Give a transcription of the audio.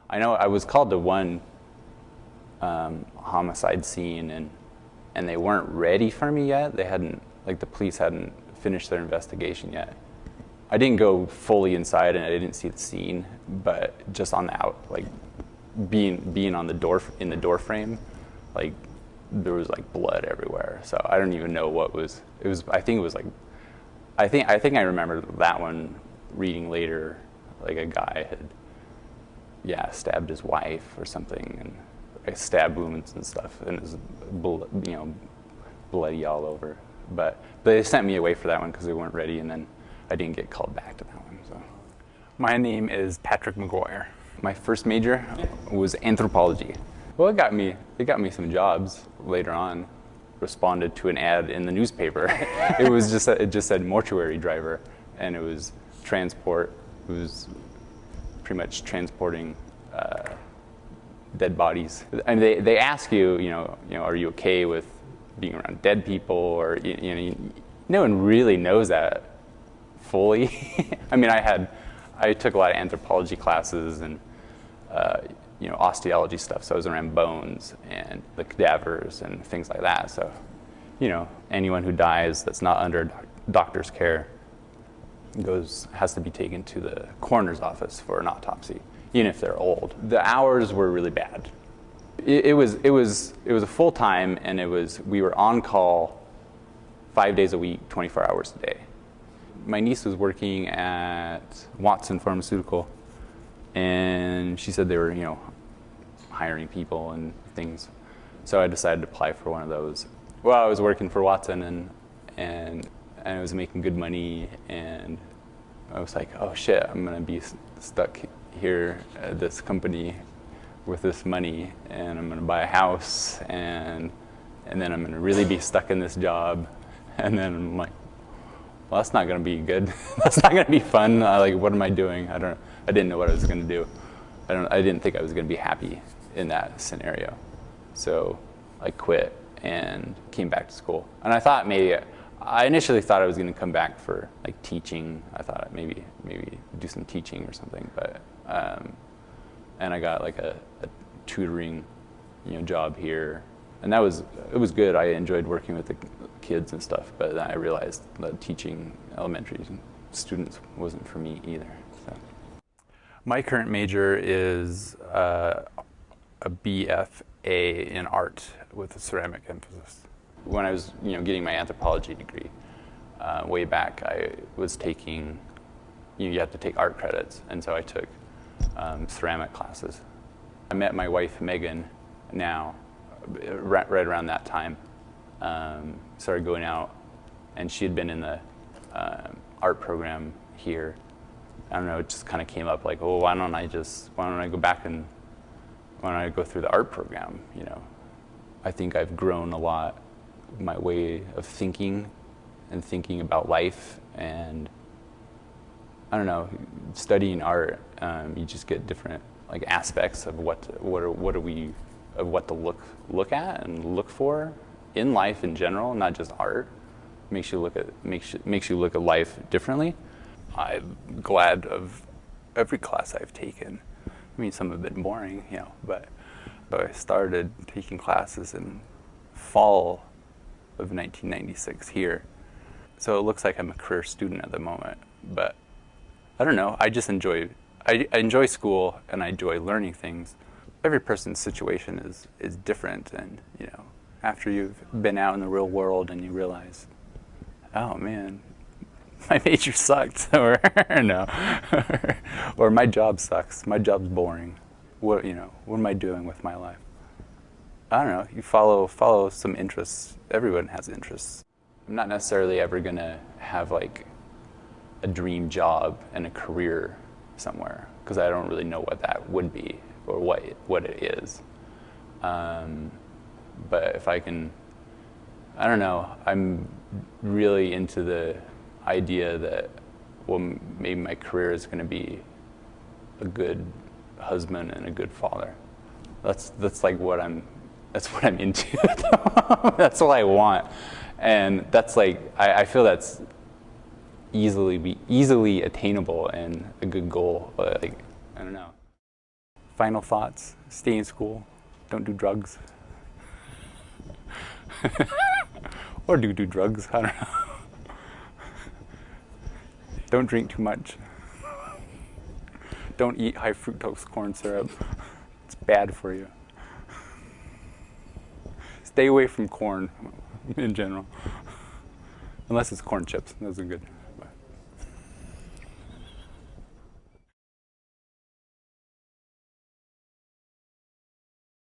I know I was called to one homicide scene, and they weren't ready for me yet. They hadn't, like, the police hadn't finished their investigation yet. I didn't go fully inside, and I didn't see the scene, but just on the like being on the door, in the door frame, like there was like blood everywhere. So I don't even know what was. It was. I think it was like. I think I remember that one reading later, like a guy had, stabbed his wife or something, and like stab wounds and stuff, and it was, bloody all over. But they sent me away for that one because they weren't ready, and then I didn't get called back to that one. So, my name is Patrick McGuire. My first major was anthropology. Well, it got me some jobs later on. Responded to an ad in the newspaper. It just said mortuary driver, and it was transport. It was pretty much transporting dead bodies. And they ask you, are you okay with being around dead people, or no one really knows that fully. I mean, I took a lot of anthropology classes and osteology stuff, so I was around bones and the cadavers and things like that. So, anyone who dies that's not under a doctor's care has to be taken to the coroner's office for an autopsy, even if they're old. The hours were really bad. It was a full time, and we were on call 5 days a week, 24 hours a day. My niece was working at Watson Pharmaceutical, and she said they were, hiring people and things. So I decided to apply for one of those. Well, I was working for Watson, and I was making good money, and I was like, oh shit, I'm gonna be stuck here at this company with this money, and I'm gonna buy a house, and then I'm gonna really be stuck in this job, and then I'm like, well, that's not gonna be good. That's not gonna be fun. What am I doing? I didn't know what I was gonna do. I didn't think I was gonna be happy in that scenario. So I quit and came back to school. And I initially thought I was gonna come back for like teaching. I thought I'd maybe do some teaching or something, but and I got like a tutoring, job here, and it was good. I enjoyed working with the kids and stuff, but then I realized that teaching elementary students wasn't for me either. So. My current major is a BFA in art with a ceramic emphasis. When I was, getting my anthropology degree, way back, I was taking, you have to take art credits, and so I took ceramic classes. I met my wife, Megan, now, right around that time. Started going out, and she had been in the art program here. I don't know, it just kind of came up like, oh, why don't I go back and why don't I go through the art program? I think I've grown a lot, my way of thinking and thinking about life, and I don't know, studying art, you just get different like aspects of what to look at and look for in life in general, not just art. Makes you look at life differently. I'm glad of every class I've taken. I mean, some have been boring, but I started taking classes in fall of 1996 here. So it looks like I'm a career student at the moment, but I don't know. I enjoy school, and I enjoy learning things. Every person's situation is different, and after you've been out in the real world and you realize, oh man, my major sucked, or no, or my job sucks, my job's boring. What am I doing with my life? I don't know. You follow some interests. Everyone has interests. I'm not necessarily ever gonna have like a dream job and a career somewhere, because I don't really know what that would be or what it is. But if I can, I don't know, I'm really into the idea that, well, maybe my career is going to be a good husband and a good father. That's what I'm into. That's what I want, and that's like I feel that's easily attainable and a good goal. But I don't know. Final thoughts: stay in school, don't do drugs. Or do drugs, I don't know. Don't drink too much. Don't eat high fructose corn syrup. It's bad for you. Stay away from corn in general. Unless it's corn chips, those are good.